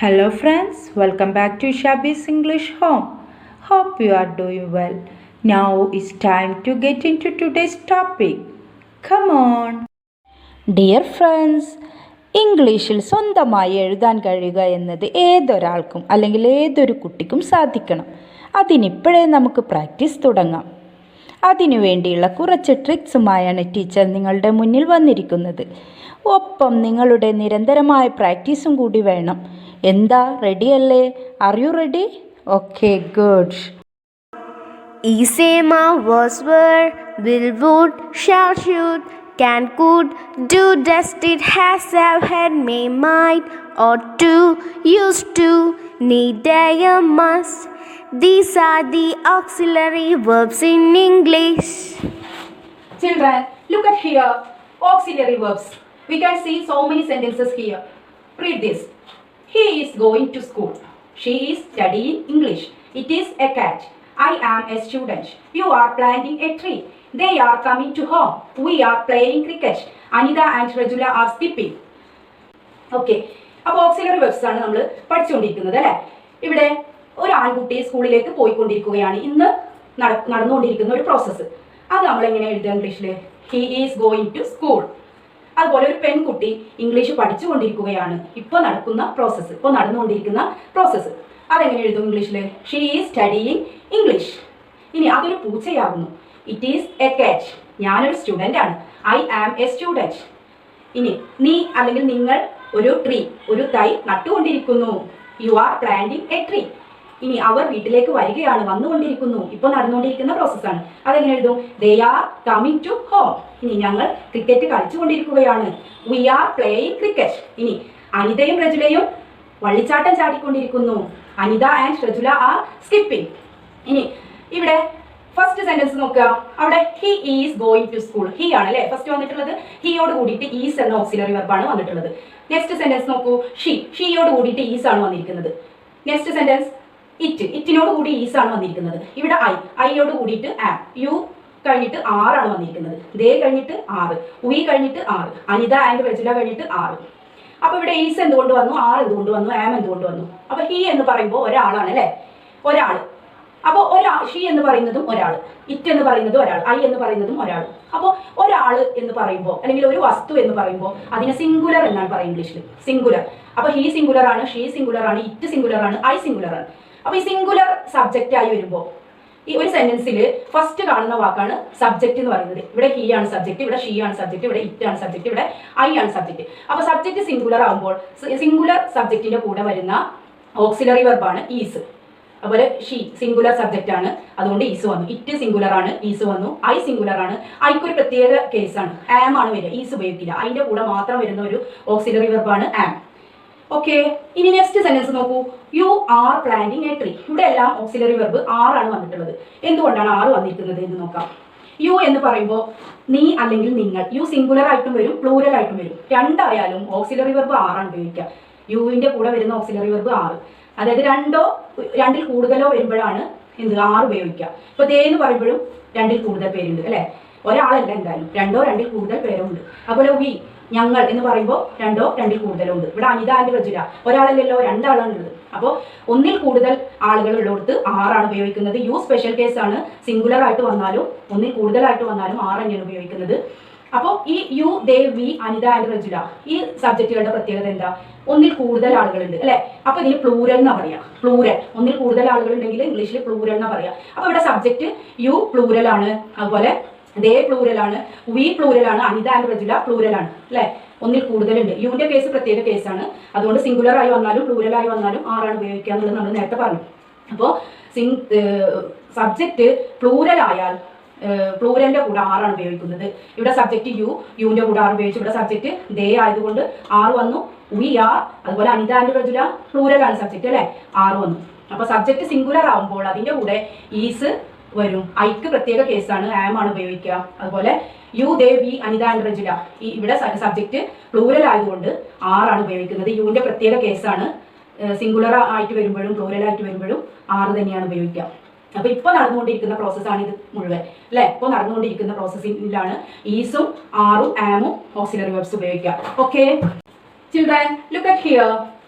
Hello friends, welcome back to Shabby's English Home. Hope you are doing well. Now it's time to get into today's topic. Come on. Dear friends, ഇംഗ്ലീഷിൽ സ്വന്തമായി എഴുതാൻ കഴിയുക എന്നത് ഏതൊരാൾക്കും അല്ലെങ്കിൽ ഏതൊരു കുട്ടിക്കും സാധിക്കണം. അതിനിപ്പോഴേ നമുക്ക് പ്രാക്ടീസ് തുടങ്ങാം. അതിനു വേണ്ടിയുള്ള കുറച്ച് ട്രിക്സുമായാണ് ടീച്ചർ നിങ്ങളുടെ മുന്നിൽ വന്നിരിക്കുന്നത്. ഒപ്പം നിങ്ങളുടെ നിരന്തരമായ പ്രാക്ടീസും കൂടി വേണം. എന്താ, റെഡിയല്ലേ? Are you ready? Okay, good. Isema was were, will would, shall should, can could, do does it, has have had, may might, ought to, used to, need dare, must. These are the auxiliary verbs in English. Children, look at here. Auxiliary verbs. We can see so many sentences here. Read this. He is going to school. She is studying English. It is a cat. I am a student. You are planting a tree. They are coming to home. We are playing cricket. Anita and Rajula are skipping. Okay, അപ്പോൾ auxiliary webs ആണ് നമ്മൾ പഠിച്ചുകൊണ്ടിരിക്കുന്നത് അല്ലേ. ഇവിടെ ഒരു ആൺകുട്ടി സ്കൂളിലേക്ക് പോയിക്കൊണ്ടിരിക്കുകയാണ്. ഇന്ന് നടന്നുകൊണ്ടിരിക്കുന്ന ഒരു പ്രോസസ്സ്. അത് നമ്മളെങ്ങനെ എഴുതുക ഇംഗ്ലീഷിൽ? He is going to school. അതുപോലെ ഒരു പെൺകുട്ടി ഇംഗ്ലീഷ് പഠിച്ചുകൊണ്ടിരിക്കുകയാണ്. ഇപ്പോൾ നടന്നുകൊണ്ടിരിക്കുന്ന പ്രോസസ്സ്. അതെങ്ങനെ എഴുതും ഇംഗ്ലീഷിൽ? She is studying English. ഇനി അതൊരു പൂച്ചയാകുന്നു. ഇറ്റ് ഈസ് എ കാറ്റ്. ഞാനൊരു സ്റ്റുഡൻ്റ് ആണ്. I am a student. ഇനി നീ അല്ലെങ്കിൽ നിങ്ങൾ ഒരു ട്രീ, ഒരു തൈ നട്ടുകൊണ്ടിരിക്കുന്നു. You are planting a tree. ഇനി അവർ വീട്ടിലേക്ക് വരികയാണ്, വന്നുകൊണ്ടിരിക്കുന്നു. ഇപ്പോൾ നടന്നുകൊണ്ടിരിക്കുന്ന പ്രോസസ്സാണ്. അതെങ്ങനെ എഴുതും? They are coming to home. ഇനി ഞങ്ങൾ ക്രിക്കറ്റ് കളിച്ചുകൊണ്ടിരിക്കുകയാണ്. We are playing cricket. ഇനി അനിതയും റജുലയും വള്ളിച്ചാട്ടം ചാടിക്കൊണ്ടിരിക്കുന്നു. Anitha and Rajula are skipping. ഇനി ഇവിടെ ഫസ്റ്റ് സെന്റൻസ് നോക്കുക. അവിടെ he is going to school. He ആണ് അല്ലേ ഫസ്റ്റ് വന്നിട്ടുള്ളത്. ഹിയോട് കൂടിയിട്ട് ഈസ് എന്ന ഓക്സിലറി വെർബാണ് വന്നിട്ടുള്ളത്. നെക്സ്റ്റ് സെന്റൻസ് നോക്കൂ. ഷീയോട് കൂടിയിട്ട് ഈസ് ആണ് വന്നിരിക്കുന്നത്. നെക്സ്റ്റ് സെന്റൻസ് ഇറ്റിനോട് കൂടി ഈസ് ആണ് വന്നിരിക്കുന്നത്. ഇവിടെ ഐയോട് കൂടിയിട്ട് ആം. യു കഴിഞ്ഞിട്ട് ആറാണ് വന്നിരിക്കുന്നത്. ദേ കഴിഞ്ഞിട്ട് ആറ്. വി കഴിഞ്ഞിട്ട് ആറ്. അനിത ആൻഡ് റജുല കഴിഞ്ഞിട്ട് ആറ്. അപ്പൊ ഇവിടെ ഈസ് എന്തുകൊണ്ട് വന്നു, ആർ എന്തുകൊണ്ട് വന്നു, ആം എന്തുകൊണ്ട് വന്നു? അപ്പൊ ഹി എന്ന് പറയുമ്പോൾ ഒരാളാണ് അല്ലേ, ഒരാൾ. അപ്പോൾ ഷീ എന്ന് പറയുന്നതും ഒരാൾ, ഇറ്റ് എന്ന് പറയുന്നതും ഒരാൾ, ഐ എന്ന് പറയുന്നതും ഒരാൾ. അപ്പോൾ ഒരാൾ എന്ന് പറയുമ്പോൾ അല്ലെങ്കിൽ ഒരു വസ്തു എന്ന് പറയുമ്പോൾ അതിനെ സിംഗുലർ എന്നാണ് പറയുക ഇംഗ്ലീഷിൽ, സിംഗുലർ. അപ്പോൾ ഹി സിംഗുലർ ആണ്, ഷീ സിംഗുലർ ആണ്, ഇറ്റ് സിംഗുലർ ആണ്, ഐ സിംഗുലർ ആണ്. അപ്പോൾ ഈ സിംഗുലർ സബ്ജക്റ്റ് ആയി വരുമ്പോൾ ഈ ഒരു സെന്റൻസിൽ ഫസ്റ്റ് കാണുന്ന വാക്കാണ് സബ്ജക്റ്റ് എന്ന് പറയുന്നത്. ഇവിടെ ഹി ആണ് സബ്ജക്റ്റ്, ഇവിടെ ഷീ ആണ് സബ്ജക്റ്റ്, ഇവിടെ ഇറ്റ് ആണ് സബ്ജക്റ്റ്, ഇവിടെ ഐ ആണ് സബ്ജക്റ്റ്. അപ്പോൾ സബ്ജക്റ്റ് സിംഗുലർ ആകുമ്പോൾ സിംഗുലർ സബ്ജക്റ്റിന്റെ കൂടെ വരുന്ന ഓക്സിലറി വെർബാണ് ഈസ്. അതുപോലെ ഷീ സിംഗുലർ സബ്ജക്റ്റ് ആണ്, അതുകൊണ്ട് ഈസ് വന്നു. ഇറ്റ് സിംഗുലർ ആണ്, ഈസ് വന്നു. ഐ സിംഗുലർ ആണ്, ഐക്ക് ഒരു പ്രത്യേക കേസാണ്, ആം ആണ് വരിക, ഈസ് ഉപയോഗിക്കില്ല. അതിന്റെ കൂടെ മാത്രം വരുന്ന ഒരു ഓക്സിലറി വെർബാണ് ആം. ഓക്കെ, ഇനി നെക്സ്റ്റ് സെന്റൻസ് നോക്കൂ. U are planting a tree. ഇവിടെ എല്ലാം ഓക്സിലറി വെർബ് ആറാണ് വന്നിട്ടുള്ളത്. എന്തുകൊണ്ടാണ് ആറ് വന്നിരിക്കുന്നത് എന്ന് നോക്കാം. യു എന്ന് പറയുമ്പോൾ നീ അല്ലെങ്കിൽ നിങ്ങൾ. യു സിംഗുലർ ആയിട്ടും വരും, പ്ലൂരൽ ആയിട്ടും വരും. രണ്ടായാലും ഓക്സിലറി വെർബ് ആറാണ് ഉപയോഗിക്കുക. യുവിന്റെ കൂടെ വരുന്ന ഓക്സിലറി വെർബ് ആറ്. അതായത് രണ്ടിൽ കൂടുതലോ വരുമ്പോഴാണ് ആറ് ഉപയോഗിക്കുക. ഇപ്പൊ ദേ എന്ന് പറയുമ്പോഴും രണ്ടിൽ കൂടുതൽ പേരുണ്ട് അല്ലെ, ഒരാളല്ല എന്തായാലും, രണ്ടിൽ കൂടുതൽ പേരുണ്ട്. അതുപോലെ വി ഞങ്ങൾ എന്ന് പറയുമ്പോൾ രണ്ടിൽ കൂടുതലോ ഉണ്ട്. ഇവിടെ അനിത ആൻഡ് റജുല ഒരാളല്ലല്ലോ, രണ്ടാളാണുള്ളത്. അപ്പോൾ ഒന്നിൽ കൂടുതൽ ആളുകൾ ഉള്ളിടത്ത് ആറാണ് ഉപയോഗിക്കുന്നത്. യു സ്പെഷ്യൽ കേസ് ആണ്, സിംഗുലർ ആയിട്ട് വന്നാലും ഒന്നിൽ കൂടുതലായിട്ട് വന്നാലും ആറ് തന്നെയാണ് ഉപയോഗിക്കുന്നത്. അപ്പോൾ ഈ you, they, we, Anitha and Rajula ഈ സബ്ജക്റ്റുകളുടെ പ്രത്യേകത എന്താ? ഒന്നിൽ കൂടുതൽ ആളുകളുണ്ട് അല്ലെ. അപ്പൊ ഇതിന് പ്ലൂരൽ എന്നാ പറയാ. പ്ലൂരൽ, ഒന്നിൽ കൂടുതൽ ആളുകൾ ഉണ്ടെങ്കിൽ ഇംഗ്ലീഷിൽ പ്ലൂരൽ എന്നാ പറയാ. അപ്പൊ ഇവിടെ സബ്ജക്റ്റ് യു പ്ലൂരൽ ആണ്, അതുപോലെ ദേ പ്ലൂരൽ ആണ്, വി പ്ലൂരൽ ആണ്, അനിത ആൻഡ് റജുല പ്ലൂരൽ ആണ് അല്ലെ. ഒന്നിൽ കൂടുതലുണ്ട്. യുവിന്റെ കേസ് പ്രത്യേക കേസാണ്, അതുകൊണ്ട് സിംഗുലർ ആയി വന്നാലും പ്ലൂരൽ ആയി വന്നാലും ആറാണ് ഉപയോഗിക്കുക എന്നുള്ളത് നമ്മൾ നേരത്തെ പറഞ്ഞു. അപ്പോൾ സബ്ജക്റ്റ് പ്ലൂരൽ ആയാൽ പ്ലൂരലിന്റെ കൂടെ ആറാണ് ഉപയോഗിക്കുന്നത്. ഇവിടെ സബ്ജക്റ്റ് യുവിന്റെ കൂടെ ആറ് ഉപയോഗിച്ചു. ഇവിടെ സബ്ജക്റ്റ് ദേ ആയതുകൊണ്ട് ആറ് വന്നു. വി ആർ, അതുപോലെ അനിത ആൻഡ് റജുല പ്ലൂരലാണ് സബ്ജക്റ്റ് അല്ലെ, ആറ് വന്നു. അപ്പൊ സബ്ജക്റ്റ് സിംഗുലർ ആവുമ്പോൾ അതിന്റെ കൂടെ ഈസ് വരും. ഐക്ക് പ്രത്യേക കേസാണ്, ആം ആണ് ഉപയോഗിക്കുക. അതുപോലെ you, they, we, Anitha and Rajula ഇവിടെ സബ്ജക്റ്റ് പ്ലൂരൽ ആയതുകൊണ്ട് ആറാണ് ഉപയോഗിക്കുന്നത്. യുവിന്റെ പ്രത്യേക കേസാണ്. സിംഗുലർ ആയിട്ട് വരുമ്പോഴും പ്ലൂരൽ ആയിട്ട് വരുമ്പോഴും ആറ് തന്നെയാണ് ഉപയോഗിക്കുക. അപ്പൊ ഇപ്പൊ നടന്നുകൊണ്ടിരിക്കുന്ന പ്രോസസ്സാണ് ഇത് മുഴുവൻ അല്ലെ. ഇപ്പൊ നടന്നുകൊണ്ടിരിക്കുന്ന പ്രോസസ്സിലാണ് ഈസും ആറും ആമും ഓക്സിലറി വെർബ്സ് ഉപയോഗിക്കുക. Okay children, look at here.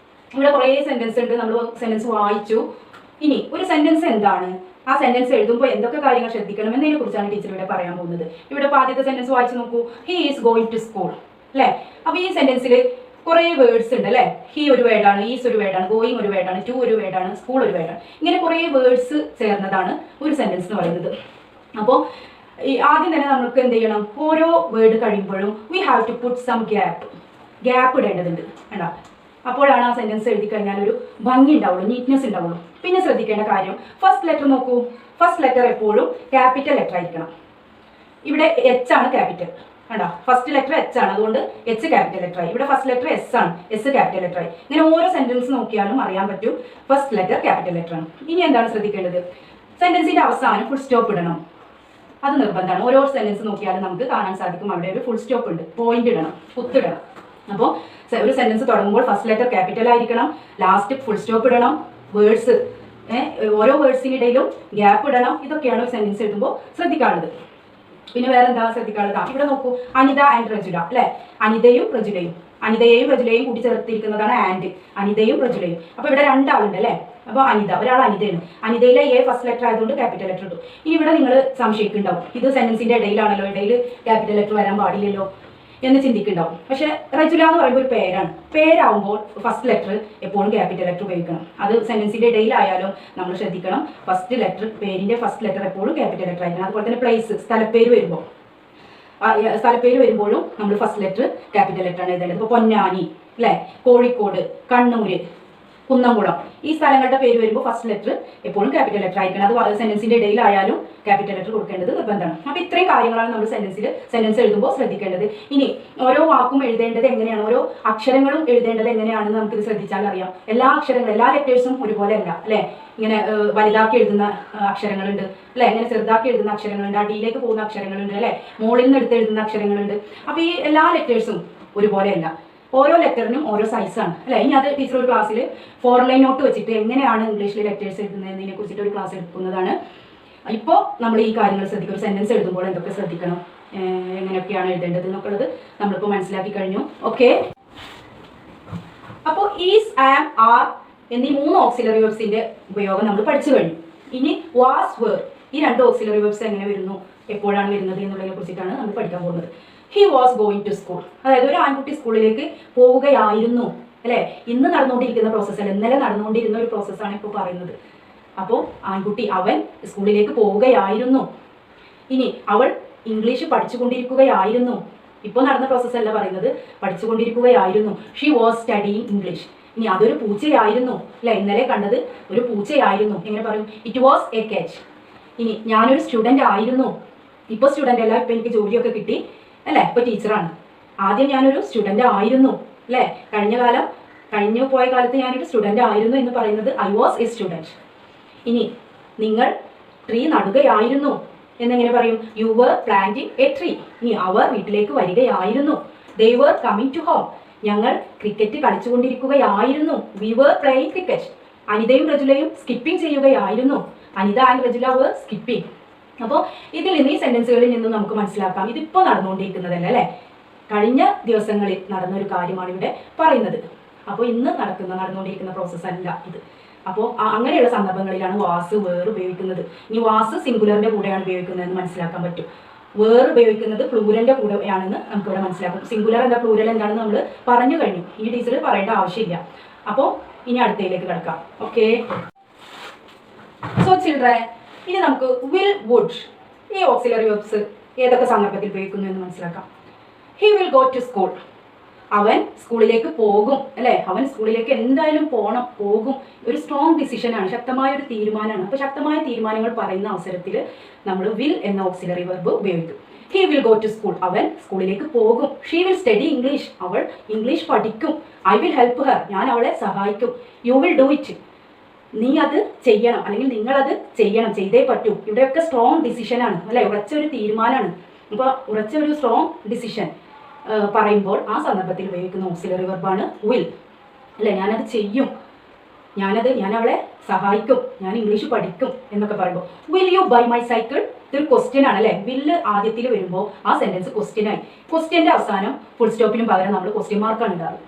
ഇവിടെ കുറേ സെൻറ്റൻസ് ഉണ്ട്, നമ്മൾ സെൻറ്റൻസ് വായിച്ചു. ഇനി ഒരു സെൻറ്റൻസ് എന്താണ്, ആ സെൻറ്റൻസ് എഴുതുമ്പോൾ എന്തൊക്കെ കാര്യങ്ങൾ ശ്രദ്ധിക്കണം എന്നതിനെ കുറിച്ചാണ് ടീച്ചർ ഇവിടെ പറയാൻ പോകുന്നത്. ഇവിടെ ആദ്യത്തെ സെൻറ്റൻസ് വായിച്ച് നോക്കൂ. He is going to school അല്ലേ. അപ്പോൾ ഈ സെൻറ്റൻസിൽ കുറേ വേർഡ്സ് ഉണ്ട് അല്ലേ. ഹി ഒരു വേർഡാണ്, ഈസ് ഒരു വേർഡാണ്, ഗോയിങ് ഒരു വേർഡാണ്, ടു ഒരു വേർഡാണ്, സ്കൂൾ ഒരു വേർഡാണ്. ഇങ്ങനെ കുറേ വേർഡ്സ് ചേർന്നതാണ് ഒരു സെൻറ്റൻസ് എന്ന് പറയുന്നത്. അപ്പോൾ ആദ്യം തന്നെ നമുക്ക് എന്ത് ചെയ്യണം, ഓരോ വേർഡ് കഴിയുമ്പോഴും we have to put some gap ഇടേണ്ടതുണ്ട് കണ്ടോ. അപ്പോഴാണ് ആ സെൻറ്റൻസ് എഴുതി കഴിഞ്ഞാൽ ഒരു ഭംഗി ഉണ്ടാവുള്ളൂ, നീറ്റ്നെസ് ഉണ്ടാവുള്ളൂ. പിന്നെ ശ്രദ്ധിക്കേണ്ട കാര്യം, ഫസ്റ്റ് ലെറ്റർ നോക്കൂ. ഫസ്റ്റ് ലെറ്റർ എപ്പോഴും ക്യാപിറ്റൽ ലെറ്റർ ആയിരിക്കണം. ഇവിടെ എച്ച് ആണ് ക്യാപിറ്റൽ കണ്ടോ. ഫസ്റ്റ് ലെറ്റർ എച്ച് ആണ്, അതുകൊണ്ട് എച്ച് ക്യാപിറ്റൽ ലെറ്റർ ആയി. ഇവിടെ ഫസ്റ്റ് ലെറ്റർ എസ് ആണ്, എസ് ക്യാപിറ്റൽ ലെറ്റർ ആയി. ഇങ്ങനെ ഓരോ സെൻറ്റൻസ് നോക്കിയാലും അറിയാൻ പറ്റും ഫസ്റ്റ് ലെറ്റർ ക്യാപിറ്റൽ ലെറ്റർ ആണ്. ഇനി എന്താണ് ശ്രദ്ധിക്കേണ്ടത്, സെൻറ്റൻസിൻ്റെ അവസാനം ഫുൾ സ്റ്റോപ്പ് ഇടണം. അത് നിർബന്ധമാണ്. ഓരോ സെൻറ്റൻസ് നോക്കിയാലും നമുക്ക് കാണാൻ സാധിക്കും അവിടെ ഒരു ഫുൾ സ്റ്റോപ്പ് ഉണ്ട്, പോയിന്റ് ഇടണം, കുത്തിടണം. അപ്പോൾ ഒരു സെൻറ്റൻസ് തുടങ്ങുമ്പോൾ ഫസ്റ്റ് ലെറ്റർ ക്യാപിറ്റൽ ആയിരിക്കണം, ലാസ്റ്റ് ഫുൾ സ്റ്റോപ്പ് ഇടണം, വേർഡ്സ് ഓരോ വേർഡ്സിനിടയിലും ഗ്യാപ്പ് ഇടണം. ഇതൊക്കെയാണ് ഒരു സെൻറ്റൻസ് എഴുതുമ്പോൾ ശ്രദ്ധിക്കാനുള്ളത്. പിന്നെ വേറെ എന്താ ശ്രദ്ധിക്കാനുള്ളത്, ഇവിടെ നോക്കൂ, അനിത ആൻഡ് റജുല അല്ലേ. അനിതയും റജുലയും കൂടി ചേർത്തിരിക്കുന്നതാണ് ആൻഡ്. അനിതയും റജുലയും. അപ്പോൾ ഇവിടെ രണ്ടാളുണ്ട് അല്ലേ. അപ്പോൾ അനിത, ഒരാൾ അനിതയാണ്. അനിതയിലെ എ ഫസ്റ്റ് ലെറ്റർ ആയതുകൊണ്ട് ക്യാപിറ്റൽ ലെറ്റർ ഇട്ടു. ഇനി ഇവിടെ നിങ്ങൾ സംശയിക്കുന്നുണ്ടാവും, ഇത് സെൻറ്റൻസിൻ്റെ ഇടയിലാണല്ലോ, ഇടയിൽ ക്യാപിറ്റൽ ലെറ്റർ വരാൻ പാടില്ലല്ലോ എന്ന് ചിന്തിക്കുന്നുണ്ടാവും. പക്ഷേ റജുല എന്ന് പറയുമ്പോൾ ഒരു പേരാണ്. പേരാവുമ്പോൾ ഫസ്റ്റ് ലെറ്റർ എപ്പോഴും ക്യാപിറ്റൽ ലെറ്റർ ഉപയോഗിക്കണം. അത് സെൻറ്റൻസിൻ്റെ ഇടയിലായാലും നമ്മൾ ശ്രദ്ധിക്കണം, ഫസ്റ്റ് ലെറ്റർ, പേരിൻ്റെ ഫസ്റ്റ് ലെറ്റർ എപ്പോഴും ക്യാപിറ്റൽ ലെറ്റർ ആയിരിക്കണം. അതുപോലെ തന്നെ പ്ലേസ്, സ്ഥലപ്പേര് വരുമ്പോഴും നമ്മൾ ഫസ്റ്റ് ലെറ്റർ ക്യാപിറ്റൽ ലെറ്റർ ആണ് എഴുതേണ്ടത്. ഇപ്പോൾ പൊന്നാനി അല്ലേ, കോഴിക്കോട്, കണ്ണൂര്, കുന്നംകുളം, ഈ സ്ഥലങ്ങളുടെ പേര് വരുമ്പോൾ ഫസ്റ്റ് ലെറ്റർ എപ്പോഴും ക്യാപിറ്റൽ ലെറ്റർ ആയിരിക്കണം. അത് സെൻറ്റൻസിൻ്റെ ഇടയിലായാലും ക്യാപിറ്റൽ ലെറ്റർ കൊടുക്കേണ്ടത് നിർബന്ധമാണ്. അപ്പോൾ ഇത്രയും കാര്യങ്ങളാണ് നമ്മൾ സെൻറ്റൻസ് എഴുതുമ്പോൾ ശ്രദ്ധിക്കേണ്ടത്. ഇനി ഓരോ വാക്കും എഴുതേണ്ടത് എങ്ങനെയാണ്, ഓരോ അക്ഷരങ്ങളും എഴുതേണ്ടത് എങ്ങനെയാണെന്ന് നമുക്കിത് ശ്രദ്ധിച്ചാൽ അറിയാം. എല്ലാ അക്ഷരങ്ങളും, എല്ലാ ലെറ്റേഴ്സും ഒരുപോലെ അല്ല അല്ലേ. ഇങ്ങനെ വലുതാക്കി എഴുതുന്ന അക്ഷരങ്ങളുണ്ട് അല്ലേ, ഇങ്ങനെ ചെറുതാക്കി എഴുതുന്ന അക്ഷരങ്ങളുണ്ട്, അടിയിലേക്ക് പോകുന്ന അക്ഷരങ്ങളുണ്ട് അല്ലേ, മുകളിൽ നിന്ന് എടുത്ത് എഴുതുന്ന അക്ഷരങ്ങളുണ്ട്. അപ്പോൾ ഈ എല്ലാ ലെറ്റേഴ്സും ഒരുപോലെയല്ല, ഓരോ ലെറ്ററിനും ഓരോ സൈസാണ് അല്ലേ. ഇനി അത് ടീച്ചർ ഒരു ക്ലാസ്സിൽ 4 ലൈൻ നോട്ട് വെച്ചിട്ട് എങ്ങനെയാണ് ഇംഗ്ലീഷിൽ ലെറ്റേഴ്സ് എഴുതുന്നതിനെ കുറിച്ചിട്ട് ഒരു ക്ലാസ് എടുക്കുന്നതാണ്. ഇപ്പോൾ നമ്മൾ ഈ കാര്യങ്ങൾ ശ്രദ്ധിക്കും. ഒരു സെൻറ്റൻസ് എഴുതുമ്പോൾ എന്തൊക്കെ ശ്രദ്ധിക്കണം, എങ്ങനെയൊക്കെയാണ് എഴുതേണ്ടത് എന്നൊക്കെയുള്ളത് നമ്മളിപ്പോൾ മനസ്സിലാക്കി കഴിഞ്ഞു. ഓക്കെ, അപ്പോൾ ഈസ്, ആം, ആർ എന്നീ 3 ഓക്സിലറി വെർബ്സിൻ്റെ ഉപയോഗം നമ്മൾ പഠിച്ചു കഴിഞ്ഞു. ഇനി വാസ്, വേർ ഈ 2 ഓക്സിലറി വെർബ്സ് എങ്ങനെ വരുന്നു, എപ്പോഴാണ് വരുന്നത് എന്നുള്ളതിനെ കുറിച്ചിട്ടാണ് നമ്മൾ പഠിക്കാൻ പോകുന്നത്. He was going to school, അതായത് ഒരു ആൺകുട്ടി സ്കൂളിലേക്ക് പോവുകയായിരുന്നു അല്ലേ. ഇന്ന് നടന്നുകൊണ്ടിരിക്കുന്ന പ്രോസസ്സല്ല, ഇന്നലെ നടന്നുകൊണ്ടിരുന്ന ഒരു പ്രോസസ്സാണ് ഇപ്പോൾ പറയുന്നത്. അപ്പോൾ ആൺകുട്ടി, അവൻ സ്കൂളിലേക്ക് പോവുകയായിരുന്നു. ഇനി അവൾ ഇംഗ്ലീഷ് പഠിച്ചുകൊണ്ടിരിക്കുകയായിരുന്നു. ഇപ്പോൾ നടന്ന പ്രോസസ്സല്ല പറയുന്നത്, പഠിച്ചുകൊണ്ടിരിക്കുകയായിരുന്നു. She was studying English. ഇനി അതൊരു പൂച്ചയായിരുന്നു അല്ലേ, ഇന്നലെ കണ്ടത് ഒരു പൂച്ചയായിരുന്നു. എങ്ങനെ പറയും, ഇറ്റ് വാസ് എ കാറ്റ്. ഇനി ഞാനൊരു സ്റ്റുഡൻ്റ് ആയിരുന്നു. ഇപ്പോൾ സ്റ്റുഡൻ്റ് അല്ല, ഇപ്പോൾ എനിക്ക് ജോലിയൊക്കെ കിട്ടി അല്ലേ, ഇപ്പോൾ ടീച്ചറാണ്. ആദ്യം ഞാനൊരു സ്റ്റുഡൻ്റ് ആയിരുന്നു അല്ലേ, കഴിഞ്ഞു പോയ കാലത്ത് ഞാനൊരു സ്റ്റുഡൻ്റ് ആയിരുന്നു എന്ന് പറയുന്നത് ഐ വാസ് എ സ്റ്റുഡൻറ്റ്. ഇനി നിങ്ങൾ ട്രീ നടുകയായിരുന്നു എന്നെങ്ങനെ പറയും, you were planting a tree. ഇനി അവർ വീട്ടിലേക്ക് വരികയായിരുന്നു, they were coming to home. ഞങ്ങൾ ക്രിക്കറ്റ് കളിച്ചുകൊണ്ടിരിക്കുകയായിരുന്നു, വി വർ പ്ലേയിങ് ക്രിക്കറ്റ്. അനിതയും റജുലയും സ്കിപ്പിംഗ് ചെയ്യുകയായിരുന്നു, Anitha and Rajula were skipping. അപ്പോൾ ഇതിൽ നിന്ന് ഈ സെൻറ്റൻസുകളിൽ നിന്നും നമുക്ക് മനസ്സിലാക്കാം ഇതിപ്പോൾ നടന്നുകൊണ്ടിരിക്കുന്നതല്ല അല്ലേ, കഴിഞ്ഞ ദിവസങ്ങളിൽ നടന്നൊരു കാര്യമാണ് ഇവിടെ പറയുന്നത്. അപ്പോൾ ഇന്ന് നടന്നുകൊണ്ടിരിക്കുന്ന പ്രോസസ്സ് അല്ല ഇത്. അപ്പോൾ അങ്ങനെയുള്ള സന്ദർഭങ്ങളിലാണ് വാസ്, വേർ ഉപയോഗിക്കുന്നത്. ഇനി വാസ് സിംഗുലറിൻ്റെ കൂടെയാണ് ഉപയോഗിക്കുന്നതെന്ന് മനസ്സിലാക്കാൻ പറ്റും. വേർ ഉപയോഗിക്കുന്നത് പ്ലൂരലിൻ്റെ കൂടെയാണെന്ന് നമുക്കിവിടെ മനസ്സിലാക്കും. സിംഗുലർ എന്താ, പ്ലൂരൽ എന്താണെന്ന് നമ്മൾ പറഞ്ഞു കഴിഞ്ഞു, ഈ ടീച്ചർ പറയേണ്ട ആവശ്യമില്ല. അപ്പോൾ ഇനി അടുത്തയിലേക്ക് കിടക്കാം. ഓക്കെ, സോ ചിൽഡ്രൻ, ഇനി നമുക്ക് വിൽ, വുഡ് ഈ ഓക്സിലറി വെർബ്സ് ഏതൊക്കെ സന്ദർഭത്തിൽ ഉപയോഗിക്കുന്നു എന്ന് മനസ്സിലാക്കാം. He will go to school, അവൻ സ്കൂളിലേക്ക് പോകും അല്ലേ. അവൻ സ്കൂളിലേക്ക് എന്തായാലും പോകും. ഒരു സ്ട്രോങ് ഡിസിഷനാണ്, ശക്തമായ ഒരു തീരുമാനമാണ്. അപ്പോൾ ശക്തമായ തീരുമാനങ്ങൾ പറയുന്ന അവസരത്തിൽ നമ്മൾ വിൽ എന്ന ഓക്സിലറി വെർബ് ഉപയോഗിക്കും. He will go to school, അവൻ സ്കൂളിലേക്ക് പോകും. ഷീ വിൽ സ്റ്റഡി ഇംഗ്ലീഷ്, അവൾ ഇംഗ്ലീഷ് പഠിക്കും. ഐ വിൽ ഹെൽപ്പ് ഹർ, ഞാൻ അവളെ സഹായിക്കും. യു വിൽ ഡു ഇറ്റ്, നീ അത് ചെയ്യണം, അല്ലെങ്കിൽ നിങ്ങളത് ചെയ്യണം, ചെയ്തേ പറ്റൂ. ഇവിടെയൊക്കെ സ്ട്രോങ് ഡിസിഷനാണ് അല്ലേ, ഉറച്ചൊരു തീരുമാനമാണ്. അപ്പോൾ ഉറച്ചൊരു സ്ട്രോങ് ഡിസിഷൻ പറയുമ്പോൾ ആ സന്ദർഭത്തിൽ ഉപയോഗിക്കുന്ന ഓക്സിലറി വെർബാണ് വിൽ അല്ലേ. ഞാനത് ചെയ്യും, ഞാൻ അവളെ സഹായിക്കും, ഞാൻ ഇംഗ്ലീഷ് പഠിക്കും എന്നൊക്കെ പറയുമ്പോൾ. Will you buy my cycle, ഇതൊരു ക്വസ്റ്റ്യൻ ആണ് അല്ലേ. വില്ല് ആദ്യത്തിൽ വരുമ്പോൾ ആ സെൻറ്റൻസ് ക്വസ്റ്റ്യനായി. ക്വസ്റ്റ്യൻ്റെ അവസാനം ഫുൾ സ്റ്റോപ്പിനും പകരം നമ്മൾ ക്വസ്റ്റ്യൻ മാർക്കാണ് ഉണ്ടാകുന്നത്.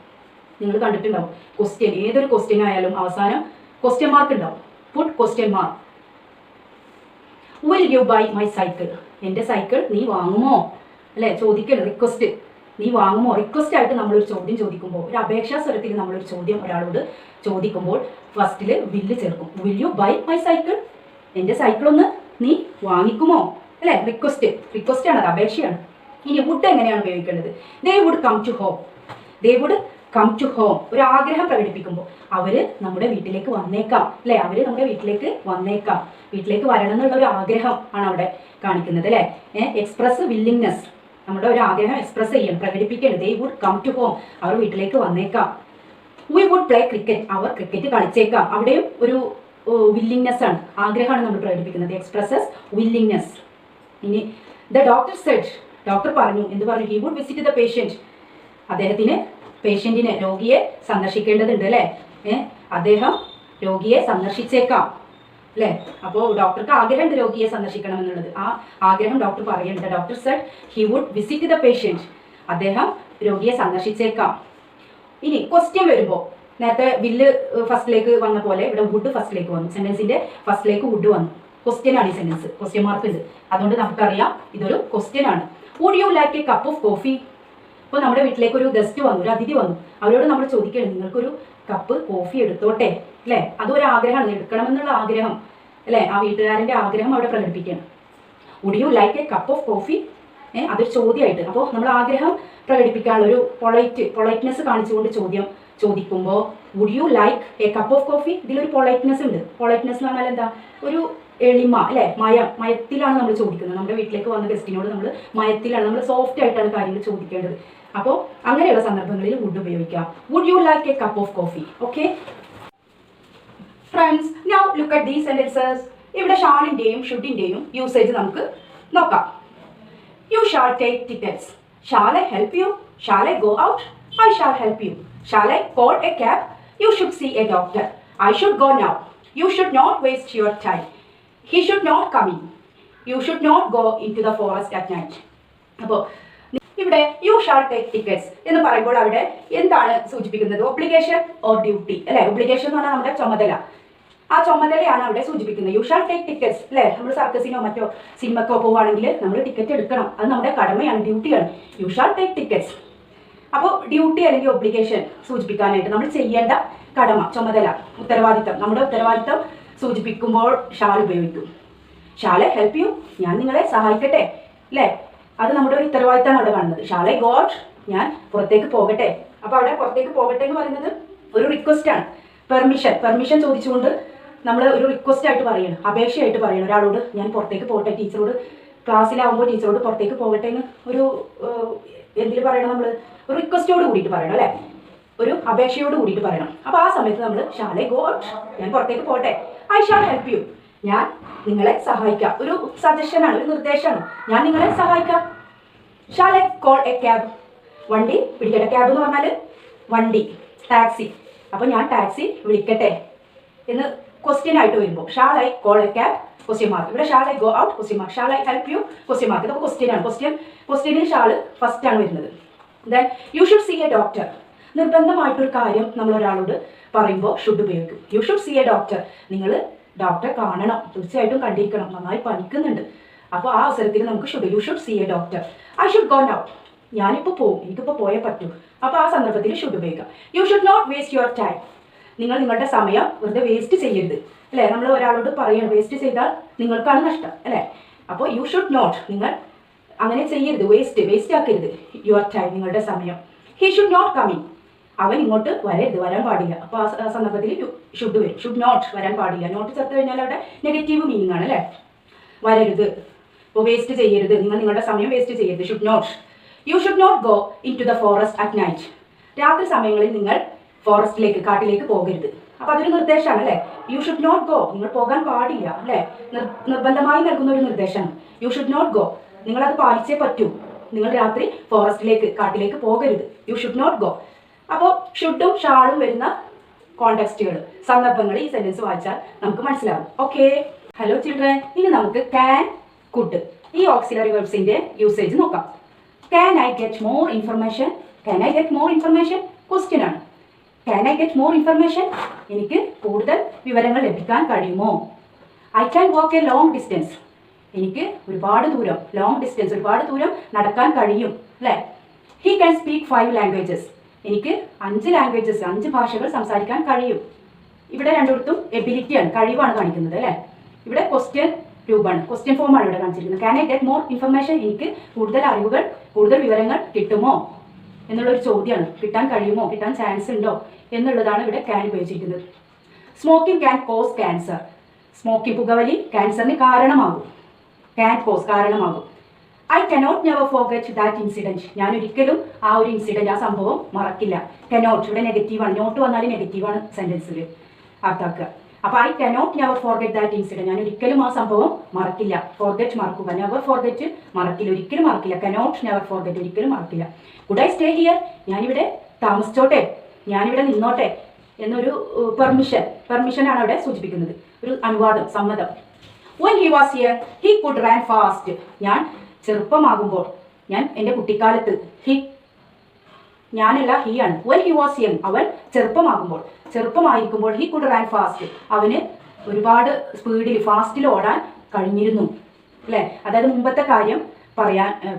നിങ്ങൾ കണ്ടിട്ടുണ്ടാവും. ക്വസ്റ്റ്യൻ, ഏതൊരു ക്വസ്റ്റ്യൻ ആയാലും അവസാനം ക്വസ്റ്റ്യൻ മാർക്ക് ഉണ്ടാവും. Put question mark. Will you buy my cycle? എൻ്റെ സൈക്കിൾ നീ വാങ്ങുമോ? അല്ലേ, ചോദിക്കൽ, റിക്വസ്റ്റ്. നീ വാങ്ങുമോ? റിക്വസ്റ്റ് ആയിട്ട് നമ്മളൊരു ചോദ്യം ചോദിക്കുമ്പോൾ, ഒരു അപേക്ഷാ സ്വരത്തിൽ നമ്മളൊരു ചോദ്യം ഒരാളോട് ചോദിക്കുമ്പോൾ ഫസ്റ്റിൽ വില്ല് ചേർക്കും. Will you buy my cycle? എൻ്റെ സൈക്കിളൊന്ന് നീ വാങ്ങിക്കുമോ? അല്ലേ, റിക്വസ്റ്റ് ആണ്, അത് അപേക്ഷയാണ്. ഇനി വുഡ് എങ്ങനെയാണ് ഉപയോഗിക്കേണ്ടത്? They would come to home. They would come to home. ഒരു ആഗ്രഹം പ്രകടിപ്പിക്കുമ്പോൾ അവര് നമ്മുടെ വീട്ടിലേക്ക് വന്നേക്കാം, അല്ലേ, അവര് നമ്മുടെ വീട്ടിലേക്ക് വന്നേക്കാം, വീട്ടിലേക്ക് വരണം എന്നുള്ള ഒരു ആഗ്രഹം ആണ് അവിടെ കാണിക്കുന്നത്, അല്ലേ. എക്സ്പ്രസ് വില്ലിങ്നെസ്, നമ്മുടെ ഒരു ആഗ്രഹം എക്സ്പ്രസ് ചെയ്യണം, പ്രകടിപ്പിക്കണം. They would come to home, അവർ വീട്ടിലേക്ക് വന്നേക്കാം. വി വുഡ് പ്ലേ ക്രിക്കറ്റ്, അവർ ക്രിക്കറ്റ് കളിച്ചേക്കാം. അവിടെയും ഒരു വില്ലിങ്നെസ് ആണ്, ആഗ്രഹമാണ് നമ്മൾ പ്രകടിപ്പിക്കുന്നത്. Expresses willingness. ഇനി ദ ഡോക്ടർ സെഡ്, ഡോക്ടർ പറഞ്ഞു, എന്ത് പറഞ്ഞു? He would visit the patient, അദ്ദേഹത്തിന് പേഷ്യൻറ്റിനെ, രോഗിയെ സന്ദർശിക്കേണ്ടതുണ്ട്, അല്ലേ. അദ്ദേഹം രോഗിയെ സന്ദർശിച്ചേക്കാം, അല്ലേ. അപ്പോൾ ഡോക്ടർക്ക് ആഗ്രഹമുണ്ട് രോഗിയെ സന്ദർശിക്കണം എന്നുള്ളത്. ആ ആഗ്രഹം ഡോക്ടർ പറയുന്നുണ്ട്. Doctor said he would visit the patient, അദ്ദേഹം രോഗിയെ സന്ദർശിച്ചേക്കാം. ഇനി ക്വസ്റ്റ്യൻ വരുമ്പോൾ, നേരത്തെ വില്ല് ഫസ്റ്റിലേക്ക് വന്ന പോലെ ഇവിടെ വുഡ് ഫസ്റ്റിലേക്ക് വന്നു. സെൻറ്റൻസിൻ്റെ ഫസ്റ്റിലേക്ക് വുഡ് വന്നു. ക്വസ്റ്റ്യൻ ആണ് ഈ സെൻറ്റൻസ്, ക്വസ്റ്റ്യൻ മാർക്ക് ഉണ്ട്. അതുകൊണ്ട് നമുക്കറിയാം ഇതൊരു ക്വസ്റ്റ്യൻ ആണ്. Would you like a cup of coffee? ഇപ്പോൾ നമ്മുടെ വീട്ടിലേക്ക് ഒരു ഗസ്റ്റ് വന്നു, ഒരു അതിഥി വന്നു, അവരോട് നമ്മൾ ചോദിക്കണം, നിങ്ങൾക്കൊരു കപ്പ് കോഫി എടുത്തോട്ടെ, അല്ലേ. അതൊരു ആഗ്രഹമാണ്, എടുക്കണമെന്നുള്ള ആഗ്രഹം, അല്ലേ. ആ വീട്ടുകാരൻ്റെ ആഗ്രഹം അവിടെ പ്രകടിപ്പിക്കണം. Would you like a cup of coffee? അതൊരു ചോദ്യമായിട്ട്. അപ്പോൾ നമ്മൾ ആഗ്രഹം പ്രകടിപ്പിക്കാനുള്ള ഒരു പൊളൈറ്റ്നെസ് കാണിച്ചുകൊണ്ട് ചോദിക്കുമ്പോൾ would you like a cup of coffee, ഇതിലൊരു പൊളൈറ്റ്നെസ് ഉണ്ട്. പൊളൈറ്റ്നെസ് എന്ന് പറഞ്ഞാൽ എന്താ? ഒരു എളിമ, അല്ലേ, മയത്തിലാണ് നമ്മൾ ചോദിക്കുന്നത്. നമ്മുടെ വീട്ടിലേക്ക് വന്ന ഗസ്റ്റിനോട് നമ്മൾ മയത്തിലാണ്, നമ്മൾ സോഫ്റ്റ് ആയിട്ടാണ് കാര്യങ്ങൾ ചോദിക്കേണ്ടത്. അപ്പോൾ അങ്ങനെയുള്ള സന്ദർഭങ്ങളിൽ വുഡ് ഉപയോഗിക്കാം. Would you like a cup of coffee? Okay friends, now look at these sentences. ഇവിടെ ഷാളിൻ്റെയും ഷുഡിൻ്റെയും യൂസേജ് നമുക്ക് നോക്കാം. You shall take tickets. Shall I help you? Shall I go out? I shall help you. Shall I call a cab? You should see a doctor. I should go now. You should not waste your time. He should not come in. You should not go into the forest at night. അപ്പോൾ ഇവിടെ U shall take tickets എന്ന് പറയുമ്പോൾ അവിടെ എന്താണ് സൂചിപ്പിക്കുന്നത്? Obligation or duty, അല്ലേ. Obligation എന്ന് പറഞ്ഞാൽ നമ്മുടെ ചുമതല, ആ ചുമതലയാണ് അവിടെ സൂചിപ്പിക്കുന്നത്. യു ഷാൾ ടേക്ക് ടിക്കറ്റ്സ്, അല്ലേ. നമ്മൾ സർക്കസിനോ മറ്റോ സിനിമക്കോ പോവുകയാണെങ്കിൽ നമ്മൾ ടിക്കറ്റ് എടുക്കണം, അത് നമ്മുടെ കടമയാണ്, ഡ്യൂട്ടിയാണ്. You shall take tickets. അപ്പോൾ ഡ്യൂട്ടി അല്ലെങ്കിൽ ഒബ്ലിഗേഷൻ സൂചിപ്പിക്കാനായിട്ട് നമ്മൾ ചെയ്യേണ്ട കടമ, ചുമതല, ഉത്തരവാദിത്തം, നമ്മുടെ ഉത്തരവാദിത്തം സൂചിപ്പിക്കുമ്പോൾ ഷാൽ ഉപയോഗിക്കും. Shall I help you? ഞാൻ നിങ്ങളെ സഹായിക്കട്ടെ, അല്ലേ. അത് നമ്മുടെ ഒരു ഉത്തരവാദിത്തമാണ് അവിടെ കാണുന്നത്. Shall I go out? ഞാൻ പുറത്തേക്ക് പോകട്ടെ. അപ്പോൾ അവിടെ പുറത്തേക്ക് പോകട്ടെ എന്ന് പറയുന്നത് ഒരു റിക്വസ്റ്റ് ആണ്. പെർമിഷൻ ചോദിച്ചുകൊണ്ട് നമ്മൾ ഒരു റിക്വസ്റ്റ് ആയിട്ട് പറയണം, അപേക്ഷയായിട്ട് പറയണം ഒരാളോട്, ഞാൻ പുറത്തേക്ക് പോകട്ടെ, ടീച്ചറോട് ക്ലാസ്സിലാവുമ്പോൾ ടീച്ചറോട് പുറത്തേക്ക് പോകട്ടെ എന്ന് ഒരു എന്തിൽ പറയണം? നമ്മൾ ഒരു റിക്വസ്റ്റോട് കൂടിയിട്ട് പറയണം, അല്ലേ, ഒരു അപേക്ഷയോട് കൂടിയിട്ട് പറയണം. അപ്പോൾ ആ സമയത്ത് നമ്മൾ ഷാൽ ഐ ഗോ ഔട്ട്? ഞാൻ പുറത്തേക്ക് പോകട്ടെ. I shall help you? ഞാൻ നിങ്ങളെ സഹായിക്കാം. ഒരു സജഷനാണ്, ഒരു നിർദ്ദേശമാണ്, ഞാൻ നിങ്ങളെ സഹായിക്കാം. Shall I call a cab? വണ്ടി പിടിക്കട്ടെ. ക്യാബ് എന്ന് പറഞ്ഞാൽ വണ്ടി, ടാക്സി. അപ്പോൾ ഞാൻ ടാക്സി വിളിക്കട്ടെ എന്ന് ക്വസ്റ്റ്യൻ ആയിട്ട് വരുമ്പോൾ shall I call a cab? Question mark. ഇവിടെ shall I go out? Question mark. Shall I help you? Question mark. ഇതൊക്കെ ക്വസ്റ്റ്യൻ ആണ്. ക്വസ്റ്റ്യനിൽ ഷാൾ ഫസ്റ്റ് ആണ് വരുന്നത്. Then you should see a doctor. നിർബന്ധമായിട്ടൊരു കാര്യം നമ്മൾ ഒരാളോട് പറയുമ്പോൾ ഷുഡ് ഉപയോഗിക്കും. You should see a doctor. നിങ്ങൾ ഡോക്ടറെ കാണണം, തീർച്ചയായിട്ടും കണ്ടിരിക്കണം, നന്നായി പനിക്കുന്നുണ്ട്. അപ്പോൾ ആ അവസരത്തിൽ നമുക്ക് you should see a doctor. I should go now. ഞാനിപ്പോൾ പോകും, എനിക്കിപ്പോൾ പോയേ പറ്റൂ. അപ്പോൾ ആ സന്ദർഭത്തിൽ ഷുഡ് ഉപയോഗിക്കാം. You should not waste your time. നിങ്ങൾ നിങ്ങളുടെ സമയം വെറുതെ വേസ്റ്റ് ചെയ്യരുത്, അല്ലേ. നമ്മൾ ഒരാളോട് പറയണം, വേസ്റ്റ് ചെയ്താൽ നിങ്ങൾക്കാണ് നഷ്ടം, അല്ലേ. അപ്പോൾ യു ഷുഡ് നോട്ട്, നിങ്ങൾ അങ്ങനെ ചെയ്യരുത്, വേസ്റ്റ് ആക്കരുത് യുവർ ടൈം, നിങ്ങളുടെ സമയം. He should not coming. അവൻ ഇങ്ങോട്ട് വരാൻ പാടില്ല. അപ്പോൾ ആ സന്ദർഭത്തിൽ ഷുഡ് വരും. ഷുഡ് നോട്ട്, വരാൻ പാടില്ല. നോട്ട് ചേർത്ത് കഴിഞ്ഞാൽ അവിടെ നെഗറ്റീവ് മീനിങ് ആണ്, അല്ലേ. വരരുത്, അപ്പോൾ വേസ്റ്റ് ചെയ്യരുത്, നിങ്ങൾ നിങ്ങളുടെ സമയം വേസ്റ്റ് ചെയ്യരുത്. Should not. You should not go into the forest at night. രാത്രി സമയങ്ങളിൽ നിങ്ങൾ ഫോറസ്റ്റിലേക്ക്, കാട്ടിലേക്ക് പോകരുത്. അപ്പോൾ അതൊരു നിർദ്ദേശമാണ്, അല്ലേ. യു ഷുഡ് നോട്ട് ഗോ, നിങ്ങൾ പോകാൻ പാടില്ല, അല്ലേ. നിർബന്ധമായി നൽകുന്ന ഒരു നിർദ്ദേശമാണ്. യു ഷുഡ് നോട്ട് ഗോ, നിങ്ങളത് പാലിച്ചേ പറ്റൂ. നിങ്ങൾ രാത്രി ഫോറസ്റ്റിലേക്ക്, കാട്ടിലേക്ക് പോകരുത്. You should not go. അപ്പോൾ ഷുഡും ഷാളും വരുന്ന കോണ്ടെക്സ്റ്റുകൾ, സന്ദർഭങ്ങൾ ഈ സെന്റൻസ് വായിച്ചാൽ നമുക്ക് മനസ്സിലാവും. Okay, hello children. ഇനി നമുക്ക് ക്യാൻ, കുഡ്, ഈ ഓക്സിലറി വെർബ്സിന്റെ യൂസേജ് നോക്കാം. Can I get more information? Can I get more information question ആണ്. Can I get more information? എനിക്ക് കൂടുതൽ വിവരങ്ങൾ ലഭിക്കാൻ കഴിയുമോ? I can walk a long distance. എനിക്ക് ഒരുപാട് ദൂരം ഒരുപാട് ദൂരം നടക്കാൻ കഴിയും അല്ലേ? He can speak 5 languages. എനിക്ക് 5 ഭാഷകൾ സംസാരിക്കാൻ കഴിയും. ഇവിടെ രണ്ടിടത്തും എബിലിറ്റിയാണ്, കഴിവാണ് കാണിക്കുന്നത് അല്ലേ? ഇവിടെ ക്വസ്റ്റ്യൻ രൂപമാണ്, ക്വസ്റ്റ്യൻ ഫോമാണ് ഇവിടെ കാണിച്ചിരിക്കുന്നത്. Can I get more information? എനിക്ക് കൂടുതൽ അറിവുകൾ, കൂടുതൽ വിവരങ്ങൾ കിട്ടുമോ എന്നുള്ളൊരു ചോദ്യമാണ്. കിട്ടാൻ കഴിയുമോ, കിട്ടാൻ ചാൻസ് ഉണ്ടോ എന്നുള്ളതാണ് ഇവിടെ ക്യാൻ ഉപയോഗിച്ചിരിക്കുന്നത്. Smoking can cos cancer. Smoking, പുകവലി ക്യാൻസറിന് കാരണമാകും. ക്യാൻ കോസ്, കാരണമാകും. I cannot never forget that incident. ഞാൻ ഒരിക്കലും ആ ഒരു ഇൻസിഡൻറ്റ്, ആ സംഭവം മറക്കില്ല. കനോട്ട് ഇവിടെ നെഗറ്റീവാണ്, നോട്ട് വന്നാൽ നെഗറ്റീവാണ് സെൻറ്റൻസിൽ അർത്ഥാക്കുക. അപ്പോൾ I cannot never forget that incident, ഞാൻ ഒരിക്കലും ആ സംഭവം മറക്കില്ല. ഫോർഗെറ്റ് മറക്കുക, നെവർ ഫോർഗെറ്റ് മറക്കില്ല, ഒരിക്കലും മറക്കില്ല. കനോട്ട് നെവർ ഫോർഗെറ്റ്, ഒരിക്കലും മറക്കില്ല. കുഡ് ഐ സ്റ്റേ ഹിയർ, ഞാനിവിടെ താമസിച്ചോട്ടെ, ഞാനിവിടെ നിന്നോട്ടെ എന്നൊരു പെർമിഷനാണ് അവിടെ സൂചിപ്പിക്കുന്നത്, ഒരു അനുവാദം, സമ്മതം. When he was here, he could run fast. ഞാൻ ചെറുപ്പമാകുമ്പോൾ, ഞാൻ എൻ്റെ കുട്ടിക്കാലത്ത്, ഞാനല്ല ഹീ ആണ്. When he was young, അവൻ ചെറുപ്പമായിരിക്കുമ്പോൾ he could run fast. അവന് ഒരുപാട് സ്പീഡിൽ, ഫാസ്റ്റിൽ ഓടാൻ കഴിഞ്ഞിരുന്നു അല്ലേ? അതായത് മുമ്പത്തെ കാര്യം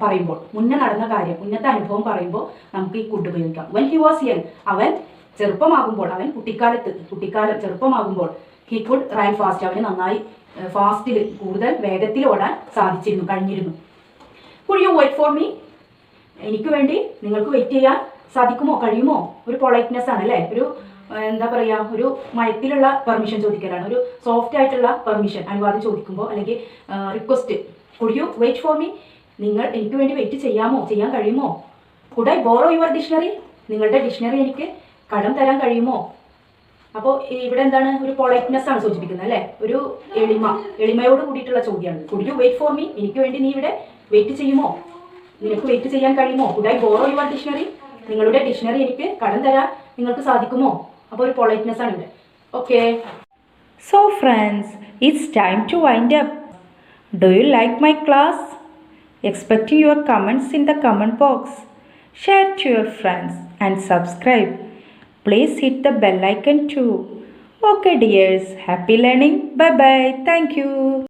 പറയുമ്പോൾ, മുന്നേ നടന്ന കാര്യം, മുന്നത്തെ അനുഭവം പറയുമ്പോൾ നമുക്ക് ഈ കുഡ് ഉപയോഗിക്കാം. When he was young, അവൻ ചെറുപ്പമാകുമ്പോൾ, അവൻ കുട്ടിക്കാലം ചെറുപ്പമാകുമ്പോൾ he could run fast. അവന് നന്നായി ഫാസ്റ്റിൽ, കൂടുതൽ വേഗത്തിൽ ഓടാൻ കഴിഞ്ഞിരുന്നു. Could you wait for me? എനിക്ക് വേണ്ടി നിങ്ങൾക്ക് വെയിറ്റ് ചെയ്യാൻ സാധിക്കുമോ, കഴിയുമോ? ഒരു പൊളൈറ്റ്നെസ് ആണ് അല്ലേ? ഒരു എന്താ പറയുക, ഒരു മയത്തിലുള്ള പെർമിഷൻ ചോദിക്കലാണ്, ഒരു സോഫ്റ്റ് ആയിട്ടുള്ള പെർമിഷൻ, അനുവാദം ചോദിക്കുമ്പോൾ, അല്ലെങ്കിൽ request. Could you wait for me? നിങ്ങൾ എനിക്ക് വേണ്ടി വെയിറ്റ് ചെയ്യാൻ കഴിയുമോ? Could I borrow your dictionary? നിങ്ങളുടെ ഡിക്ഷണറി എനിക്ക് കടം തരാൻ കഴിയുമോ? അപ്പോൾ ഇവിടെ എന്താണ്, ഒരു പൊളൈറ്റ്നെസ് ആണ് സൂചിപ്പിക്കുന്നത് അല്ലേ? ഒരു എളിമയോട് കൂടിയിട്ടുള്ള ചോദ്യമാണ്. Could you wait for me? എനിക്ക് വേണ്ടി നീ ഇവിടെ വെയിറ്റ് ചെയ്യുമോ, നിനക്ക് വെയിറ്റ് ചെയ്യാൻ കഴിയുമോ? Could I borrow your dictionary? നിങ്ങളുടെ ഡിക്ഷണറി എനിക്ക് കടം തരാൻ നിങ്ങൾക്ക് സാധിക്കുമോ? അപ്പോൾ ഒരു പൊളൈറ്റ്നെസ് ആണ് ഇവിടെ. Okay. So friends, it's time to wind up. Do you like my class? Expecting your comments in the comment box. Share to your friends and subscribe. Please hit the bell icon too. Okay dears, happy learning. Bye bye. Thank you.